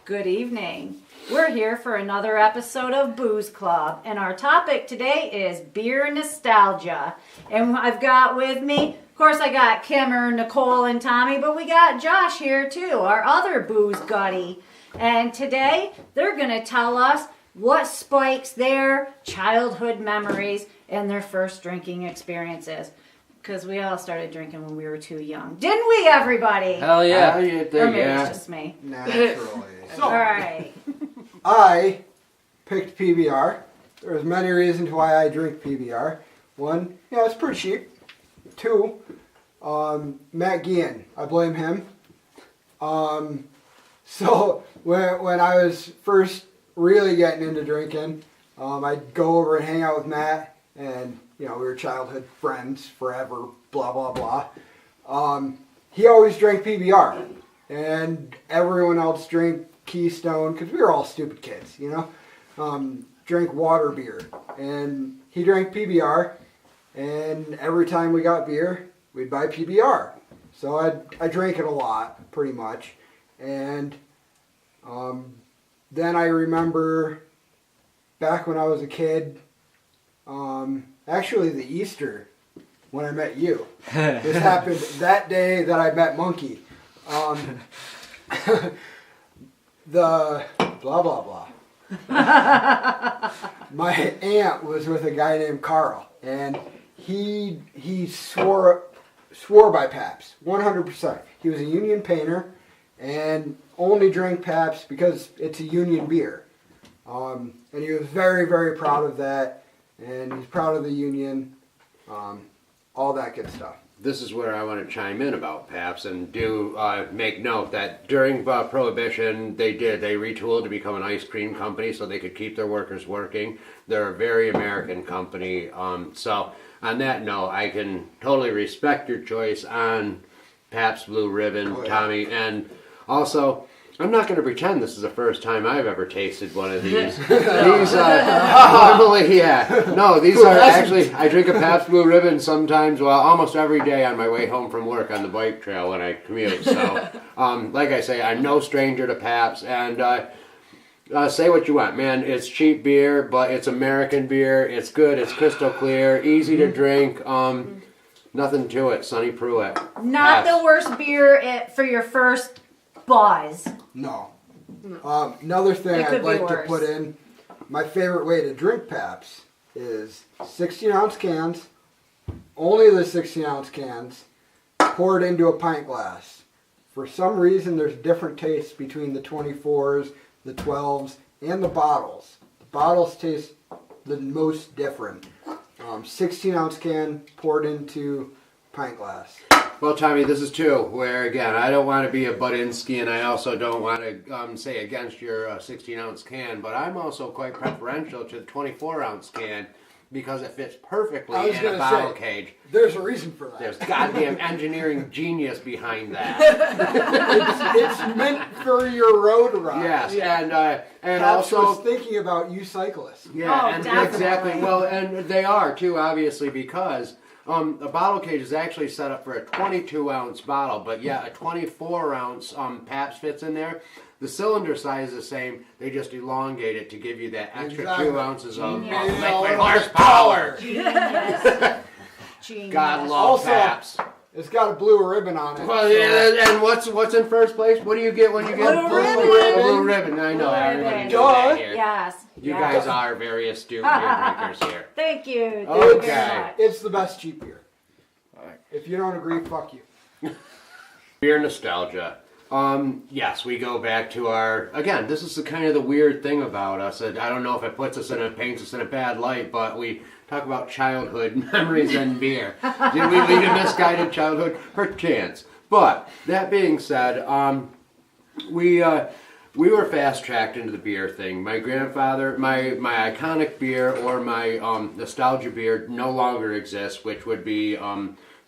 Good evening. We're here for another episode of Booze Club, and our topic today is beer nostalgia. And I've got with me, of course, I got Kimmer, Nicole, and Tommy, but we got Josh here too, our other booze gutty. And today, they're going to tell us what spikes their childhood memories and their first drinking experiences. Because we all started drinking when we were too young. Didn't we, everybody? Hell yeah. Or maybe it's just me. Naturally. All right. I picked PBR. There's many reasons why I drink PBR. One, it's pretty cheap. Two, Matt Guillen. I blame him. So when I was first really getting into drinking, I'd go over and hang out with Matt, and we were childhood friends forever, blah, blah, blah. He always drank PBR, and everyone else drank Keystone, because we were all stupid kids, drank water beer. And he drank PBR, and every time we got beer, we'd buy PBR. So I drank it a lot, pretty much. And then I remember back when I was a kid, actually the Easter when I met you. This happened that day that I met Monkey. The blah, blah, blah. My aunt was with a guy named Carl, and he swore by Pabst, 100%. He was a union painter and only drank Pabst because it's a union beer. And he was very, very proud of that, and he's proud of the union, all that good stuff. This is where I want to chime in about Pabst and do make note that during Prohibition, they retooled to become an ice cream company so they could keep their workers working. They're a very American company. So on that note, I can totally respect your choice on Pabst Blue Ribbon, Tommy. And also, I'm not going to pretend this is the first time I've ever tasted one of these. These normally, these are actually, I drink a Pabst Blue Ribbon sometimes, almost every day on my way home from work on the bike trail when I commute. So, like I say, I'm no stranger to Pabst, and say what you want, man. It's cheap beer, but it's American beer. It's good. It's crystal clear, easy to drink. Nothing to it. Sonny Pruitt. Not the worst beer for your first buzz. No. Another thing I'd like to put in, my favorite way to drink Pabst is 16-ounce cans, only the 16-ounce cans, poured into a pint glass. For some reason, there's different tastes between the 24s, the 12s, and the bottles. The bottles taste the most different. 16-ounce can poured into pint glass. Well, Tommy, this is too, where, again, I don't want to be a Budinsky, and I also don't want to say against your 16-ounce can, but I'm also quite preferential to the 24-ounce can because it fits perfectly in a bottle cage. There's a reason for that. There's goddamn engineering genius behind that. It's meant for your road ride. Yes, and Perhaps also... I was thinking about you cyclists. Yeah, definitely. Exactly. Well, and they are, too, obviously, because... a bottle cage is actually set up for a 22-ounce bottle, but yeah, a 24-ounce Pabst fits in there. The cylinder size is the same. They just elongate it to give you that extra 2 ounces of liquid horsepower. Genius. Genius. God love Also, Pabst. It's got a blue ribbon on it. Well, yeah, and what's in first place? What do you get when you get Blue ribbon. A blue ribbon. I know everybody knows that here. Yes. You guys are very astute beer drinkers here. Thank you. Okay. Very much. It's the best cheap beer. All right. If you don't agree, fuck you. Beer nostalgia. Yes, we go back to our, again, this is the kind of the weird thing about us. I don't know if it paints us in a bad light, but we talk about childhood memories and beer. Did we lead a misguided childhood? Perchance. But, that being said, we were fast-tracked into the beer thing. My grandfather, my iconic beer or my nostalgia beer no longer exists, which would be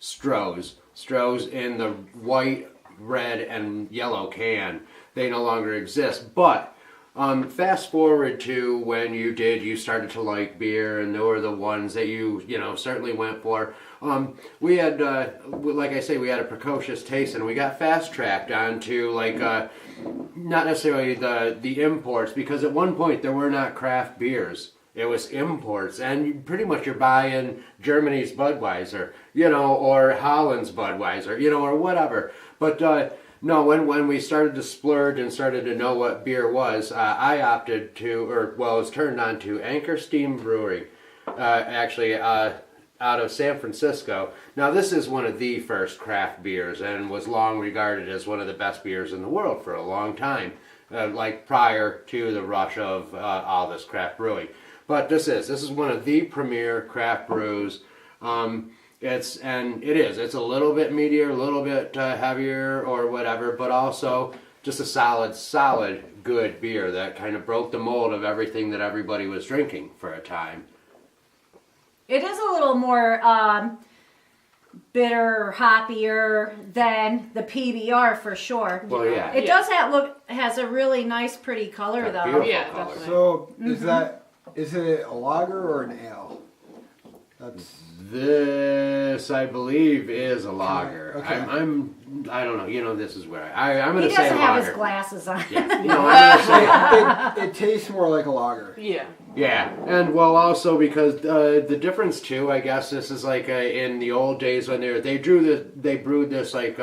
Stroh's. Stroh's in the white, red, and yellow can. They no longer exist. But fast forward to when you started to like beer, and they were the ones that you certainly went for. We had, like I say, we had a precocious taste, and we got fast tracked onto like not necessarily the imports, because at one point there were not craft beers. It was imports, and pretty much you're buying Germany's Budweiser, or Holland's Budweiser, or whatever. But no, when we started to splurge and started to know what beer was, I opted to, was turned on to Anchor Steam Brewing, actually out of San Francisco. Now this is one of the first craft beers, and was long regarded as one of the best beers in the world for a long time, like prior to the rush of all this craft brewing. But this is one of the premier craft brews. It's a little bit meatier, a little bit heavier or whatever, but also just a solid, good beer that kind of broke the mold of everything that everybody was drinking for a time. It is a little more bitter, hoppier than the PBR for sure. Well, yeah. It has a really nice, pretty color Got though. beautiful Yeah, color. definitely. So is it a lager or an ale? This, I believe, is a lager. Okay. I don't know. This is where I'm going He to say doesn't a have lager. his glasses on. Yeah. No, I'm going to say It tastes more like a lager. Yeah. yeah. And well, also because the difference too, I guess this is like in the old days when they brewed this like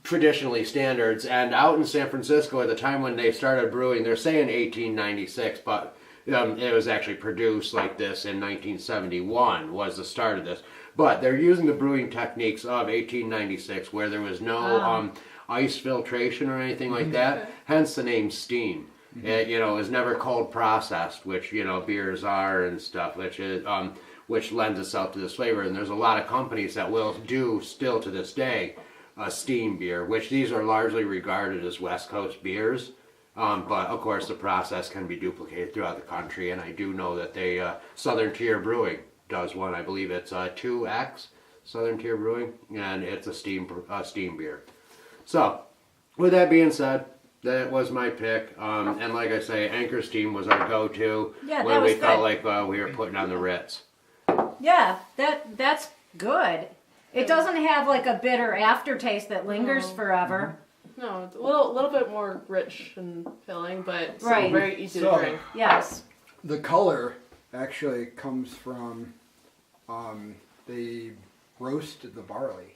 traditionally standards, and out in San Francisco at the time when they started brewing, they're saying 1896, but it was actually produced like this in 1971 was the start of this. But they're using the brewing techniques of 1896, where there was no ice filtration or anything like that. Hence the name steam. It, is never cold processed, which beers are and stuff, which lends itself to this flavor. And there's a lot of companies that will do still to this day a steam beer, which these are largely regarded as West Coast beers. But of course the process can be duplicated throughout the country, and I do know that Southern Tier Brewing does one. I believe it's 2X Southern Tier Brewing, and it's a steam beer. So, with that being said, that was my pick. And like I say, Anchor Steam was our go-to when we felt like we were putting on the Ritz. Yeah, that's good. It doesn't have like a bitter aftertaste that lingers forever. No, it's a little bit more rich and filling, but still Right. very easy to So- drink. Yes. The color actually comes from they roast the barley.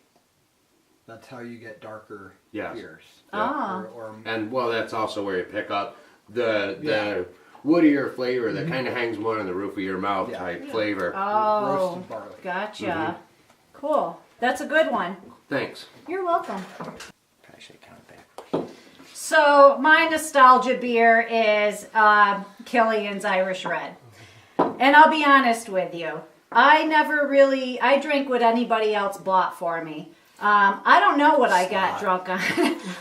That's how you get darker Yes. beers. Ah. Or And well, that's also where you pick up the woodier flavor that kind of hangs more on the roof of your mouth type flavor. Oh, roasted barley. gotcha. Cool. That's a good one. Thanks. You're welcome. Probably should count back. So my nostalgia beer is Killian's Irish Red. And I'll be honest with you, I drink what anybody else bought for me. I don't know what I got drunk on.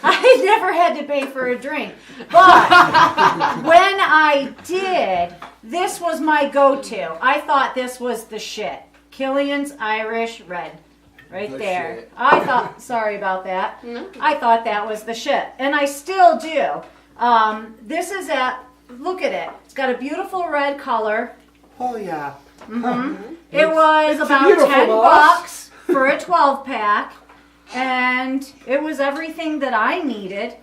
I never had to pay for a drink. But when I did, this was my go-to. I thought this was the shit. Killian's Irish Red. Right The there. shit. I thought, sorry about that. I thought that was the shit. And I still do. This is look at it. It's got a beautiful red color. Oh yeah. It was it's a about beautiful $10 box. for a 12 pack. And it was everything that I needed.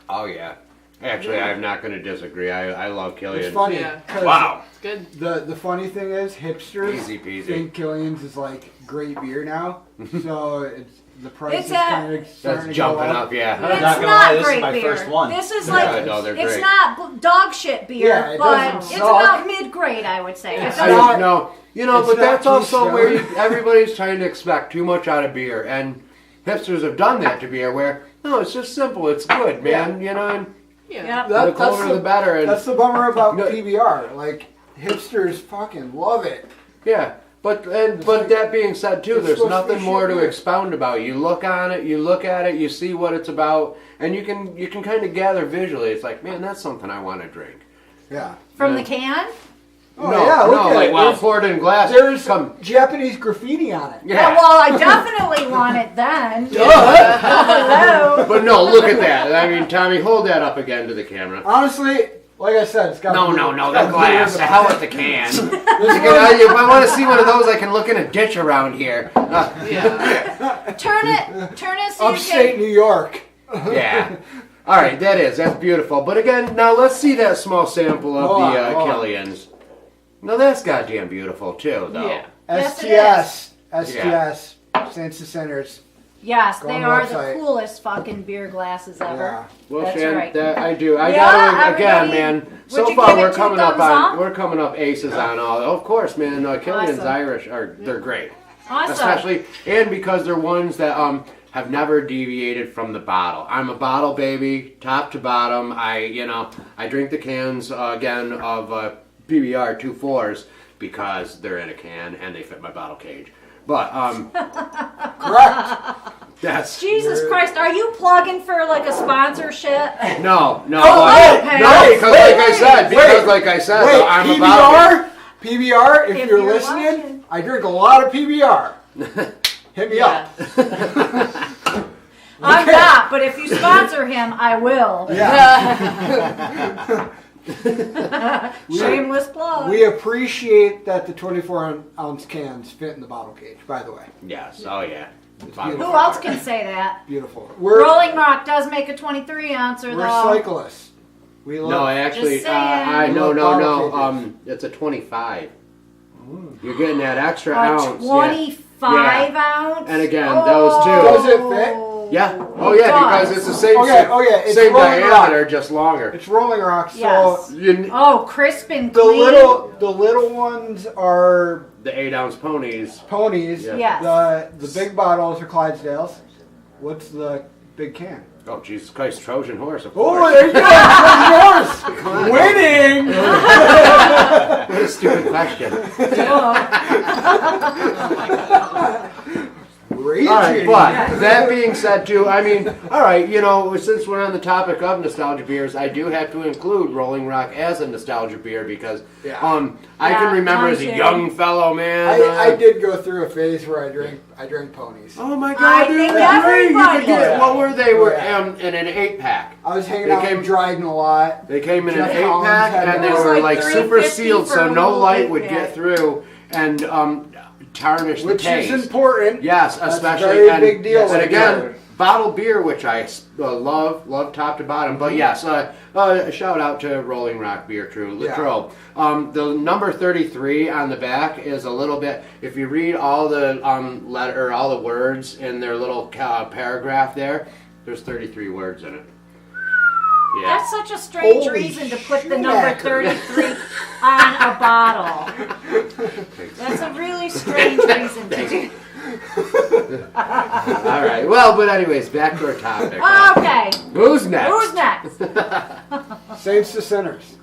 Oh yeah. Actually, I'm not going to disagree. I love Killian. It's funny. Yeah. 'cause Wow. It's good. The funny thing is, hipsters Easy peasy. think Killian's is like great beer now, so the price It's is at- kind of starting That's to jumping go up, yeah. It's not gonna not lie, this is great my beer. first one. This is Yeah, like, no, they're it's great. not dog shit beer, Yeah, it but doesn't it's suck. about mid-grade, I would say. It It's doesn't- not- No, it's but that's not also Keystone. where everybody's trying to expect too much out of beer, and hipsters have done that to beer. Where no, it's just simple. It's good, man. And Yeah. Yep. the colder the better. And That's the bummer about No. PBR. Like hipsters fucking love it. yeah, but that being said too, It's there's supposed to be nothing more to shit beer. expound about. You look on it, you look at it, you see what it's about, and you can kind of gather visually. It's like, man, that's something I want to drink. Yeah. From Yeah. the can? Oh no, yeah, look no, at like it. wow, There's- poured in glass. There's come, Japanese graffiti on it. yeah. Well, I definitely want it then. Hello. But no, look at that. I mean, Tommy, hold that up again to the camera. Honestly, like I said, it's got No, blue- the got blue glass. in The hell with the can. This If one- I want to see one of those, I can look in a ditch around here. Yeah. Turn it so you Upstate can. New York. Yeah. All right, that's beautiful. But again, now let's see that small sample of Hold the on, hold on. Killians. No, that's goddamn beautiful too, though. Yeah. Yes, it STS, Saints and Sinners. Yes, Go they on the are the website. coolest fucking beer glasses ever. Yeah. Well, That's Shan, right. that I do. I Yeah, gotta again, everybody, man. would So you far, give it we're two coming up thumbs up? we're coming up aces on all. Of course, man. Killian's Awesome. Irish they're great, Awesome. especially and because they're ones that have never deviated from the bottle. I'm a bottle baby, top to bottom. I drink the cans again of PBR 2.4s because they're in a can and they fit my bottle cage. But Correct. that's Jesus Christ, are you plugging for like a sponsorship? no. okay. Because like I said, Wait, I'm a bottle. PBR, if If you're you're listening, watching. I drink a lot of PBR. Hit me Yeah. up. I'm not, but if you sponsor him, I will. Yeah. Shameless plug. We appreciate that the 24-ounce cans fit in the bottle cage, by the way. Yes. Oh yeah. Who else can say that? Beautiful. We're Rolling Rock does make a 23 ouncer though. cyclists. We love No, actually, Just saying. I no. Bottle cages. It's a 25. You're getting that extra A ounce. 25 Yeah. ounce. And again, those two. Does it fit? Yeah. Oh yeah, does. because it's the same. Okay, it's same Rolling diameter, just longer. It's Rolling Rock, so Yes. You, Crisp and the clean. little ones are the 8-ounce ponies. ponies. Yeah. Yes. The big bottles are Clydesdales. What's the big can? Oh Jesus Christ, Trojan horse, of Oh, course. there you go! Trojan horse! Winning! What a stupid question. Raging. All right, but that being said, too, I mean, all right, since we're on the topic of nostalgia beers, I do have to include Rolling Rock as a nostalgia beer because Yeah. I can remember as a mine too. young fellow, man. I did go through a phase where I drank ponies. Oh my I God, dude, think that's great. You everybody could get, did. what were they? Were Yeah. in an 8-pack. I was hanging They out came- with Dryden a lot. They came in Jeff an Collins 8-pack, had and they one. It was were like like super $3.50 sealed, for so a no whole light would 8-pack. get through and tarnish the Which taste. is important. Yes, That's especially a very and, big deal And right again, there. bottled beer, which I love top to bottom. But yes, a shout out to Rolling Rock Beer True Yeah. Latrobe. The number 33 on the back is a little bit. If you read all the all the words in their little paragraph there, there's 33 words in it. Yeah. That's such a strange Holy reason to put the number Schumacher. 33 on a bottle. That's a really strange reason to do. All right. Well, but anyways, back to our topic. Okay, Who's next? who's next? Saints to sinners.